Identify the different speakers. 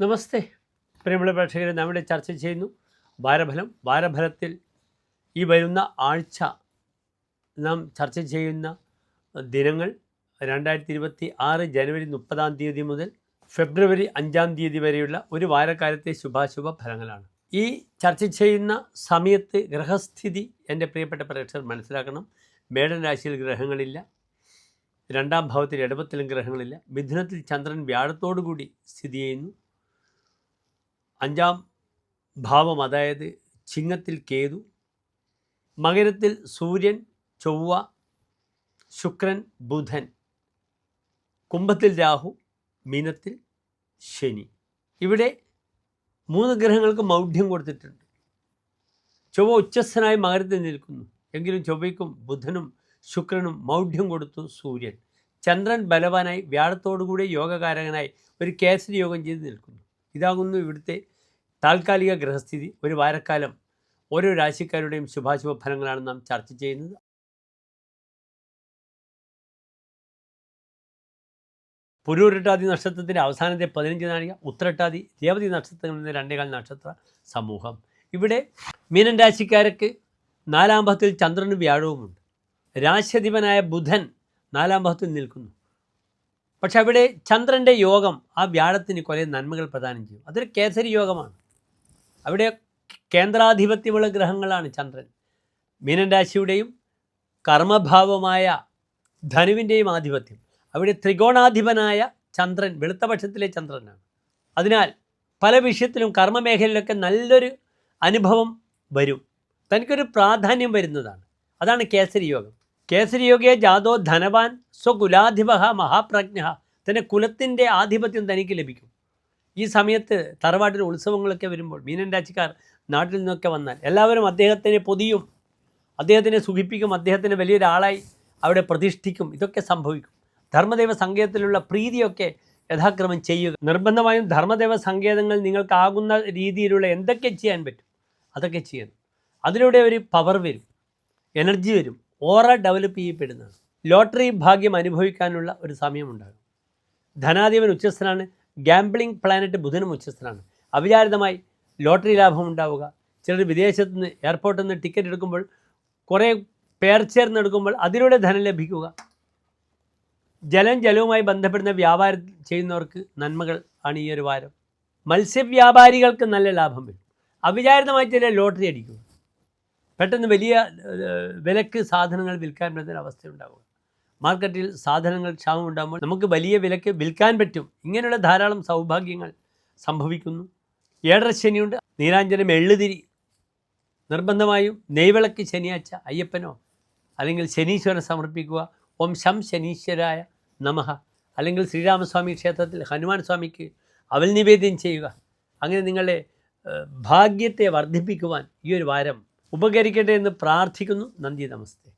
Speaker 1: നമസ്തേ പ്രിയമുള്ള പ്രേക്ഷകരെ, നമ്മുടെ ചർച്ച ചെയ്യുന്നു വാരഫലത്തിൽ ഈ വരുന്ന ആഴ്ച നാം ചർച്ച ചെയ്യുന്ന ദിനങ്ങൾ 2026 ജനുവരി 30 മുതൽ ഫെബ്രുവരി 5 വരെയുള്ള ഒരു വാരക്കാലത്തെ ശുഭാശുഭ ഫലങ്ങളാണ്. ഈ ചർച്ച ചെയ്യുന്ന സമയത്ത് ഗ്രഹസ്ഥിതി എൻ്റെ പ്രിയപ്പെട്ട പ്രേക്ഷകർ മനസ്സിലാക്കണം. മേടൻ രാശിയിൽ ഗ്രഹങ്ങളില്ല, 2ാം ഭാവത്തിൽ ഇടവത്തിലും ഗ്രഹങ്ങളില്ല, മിഥുനത്തിൽ ചന്ദ്രൻ വ്യാഴത്തോടു കൂടി സ്ഥിതി ചെയ്യുന്നു, 5ാം ഭാവം അതായത് ചിങ്ങത്തിൽ കേതു, മകരത്തിൽ സൂര്യൻ, ചൊവ്വ, ശുക്രൻ, ബുധൻ, കുംഭത്തിൽ രാഹു, മീനത്തിൽ ശനി. ഇവിടെ 3 ഗ്രഹങ്ങൾക്ക് മൗഢ്യം കൊടുത്തിട്ടുണ്ട്. ചൊവ്വ ഉച്ചസ്ഥനായി മകരത്തിൽ നിൽക്കുന്നു, എങ്കിലും ചൊവ്വയ്ക്കും ബുധനും ശുക്രനും മൗഢ്യം കൊടുത്തു സൂര്യൻ. ചന്ദ്രൻ ബലവാനായി വ്യാഴത്തോടുകൂടി യോഗകാരകനായി ഒരു കേസരി യോഗം ചെയ്ത് നിൽക്കുന്നു. ഇതാകുന്നു ഇവിടുത്തെ താൽക്കാലിക ഗ്രഹസ്ഥിതി. ഒരു വാരക്കാലം ഓരോ രാശിക്കാരുടെയും ശുഭാശുഭ ഫലങ്ങളാണ് നാം ചർച്ച ചെയ്യുന്നത്. പുരൂരട്ടാതി നക്ഷത്രത്തിൻ്റെ അവസാനത്തെ 15 നാഴിക, ഉത്രട്ടാതി രേവതി നക്ഷത്രങ്ങളിൽ 2.25 നക്ഷത്ര സമൂഹം. ഇവിടെ മീനൻ രാശിക്കാർക്ക് 4ാം ഭാവത്തിൽ ചന്ദ്രനും വ്യാഴവുമുണ്ട്. രാശ്യധിപനായ ബുധൻ 4ാം ഭാവത്തിൽ നിൽക്കുന്നു. പക്ഷെ അവിടെ ചന്ദ്രൻ്റെ യോഗം ആ വ്യാഴത്തിന് കുറേ നന്മകൾ പ്രദാനം ചെയ്യും. അതൊരു കേസരി യോഗമാണ്. അവിടെ കേന്ദ്രാധിപത്യമുള്ള ഗ്രഹങ്ങളാണ് ചന്ദ്രൻ. മീനൻ രാശിയുടെയും കർമ്മഭാവമായ ധനുവിൻ്റെയും ആധിപത്യം. അവിടെ ത്രികോണാധിപനായ ചന്ദ്രൻ വെളുത്ത പക്ഷത്തിലെ ചന്ദ്രനാണ്. അതിനാൽ പല വിഷയത്തിലും കർമ്മമേഖലയിലൊക്കെ നല്ലൊരു അനുഭവം വരും, തനിക്കൊരു പ്രാധാന്യം വരുന്നതാണ്. അതാണ് കേസരി യോഗം. കേസരി യോഗയെ ജാതോ ധനവാൻ സ്വകുലാധിപ മഹാപ്രജ്ഞ. തൻ്റെ കുലത്തിൻ്റെ ആധിപത്യം തനിക്ക് ലഭിക്കും. ഈ സമയത്ത് തറവാട്ടിൽ ഉത്സവങ്ങളൊക്കെ വരുമ്പോൾ മീനൻ രാശിക്കാർ നാട്ടിൽ നിന്നൊക്കെ വന്നാൽ എല്ലാവരും അദ്ദേഹത്തിനെ പൊതിയും, അദ്ദേഹത്തിനെ സുഖിപ്പിക്കും, അദ്ദേഹത്തിനെ വലിയൊരാളായി അവിടെ പ്രതിഷ്ഠിക്കും. ഇതൊക്കെ സംഭവിക്കും. ധർമ്മദൈവ സങ്കേതത്തിലുള്ള പ്രീതിയൊക്കെ യഥാക്രമം ചെയ്യുക. നിർബന്ധമായും ധർമ്മദൈവ സങ്കേതങ്ങൾ നിങ്ങൾക്കാകുന്ന രീതിയിലുള്ള എന്തൊക്കെ ചെയ്യാൻ പറ്റും അതൊക്കെ ചെയ്യണം. അതിലൂടെ ഒരു പവർ വരും, എനർജി വരും, ഓറ ഡെവലപ്പ് ചെയ്യപ്പെടുന്നതാണ്. ലോട്ടറി ഭാഗ്യം അനുഭവിക്കാനുള്ള ഒരു സമയമുണ്ടാകും. ധനാധിപൻ ഉച്ചസ്ഥനാണ്. ഗാംബ്ലിംഗ് പ്ലാനറ്റ് ബുധനും ഉച്ചസ്ഥനാണ്. അവിചാരിതമായി ലോട്ടറി ലാഭം ഉണ്ടാവുക. ചിലർ വിദേശത്ത് നിന്ന് എയർപോർട്ടിൽ നിന്ന് ടിക്കറ്റ് എടുക്കുമ്പോൾ കുറേ പേർ ചേർന്നെടുക്കുമ്പോൾ അതിലൂടെ ധനം ലഭിക്കുക. ജലവുമായി ബന്ധപ്പെടുന്ന വ്യാപാരം ചെയ്യുന്നവർക്ക് നന്മകൾ ആണ് ഈ ഒരു വാരം. മത്സ്യവ്യാപാരികൾക്ക് നല്ല ലാഭം വരും. അവിചാരിതമായി ചില ലോട്ടറി അടിക്കുക. പെട്ടെന്ന് വലിയ വിലക്ക് സാധനങ്ങൾ വിൽക്കാൻ പറ്റുന്ന അവസ്ഥയുണ്ടാവുക. മാർക്കറ്റിൽ സാധനങ്ങൾ ക്ഷാമം ഉണ്ടാകുമ്പോൾ നമുക്ക് വലിയ വിലക്ക് വിൽക്കാൻ പറ്റും. ഇങ്ങനെയുള്ള ധാരാളം സൗഭാഗ്യങ്ങൾ സംഭവിക്കുന്നു. 7.5 ശനിയുണ്ട്. നീരാഞ്ജനം എള്ളുതിരി നിർബന്ധമായും നെയ്വിളക്ക് ശനിയാഴ്ച അയ്യപ്പനോ അല്ലെങ്കിൽ ശനീശ്വരനെ സമർപ്പിക്കുക. ഓം ശം ശനീശ്വരായ നമഃ. അല്ലെങ്കിൽ ശ്രീരാമസ്വാമി ക്ഷേത്രത്തിൽ ഹനുമാൻ സ്വാമിക്ക് അവൽ നിവേദ്യം ചെയ്യുക. അങ്ങനെ നിങ്ങളുടെ ഭാഗ്യത്തെ വർദ്ധിപ്പിക്കുവാൻ ഈ ഒരു വാരം ഉപകരിക്കട്ടെ എന്ന് പ്രാർത്ഥിക്കുന്നു. നന്ദി, നമസ്തേ.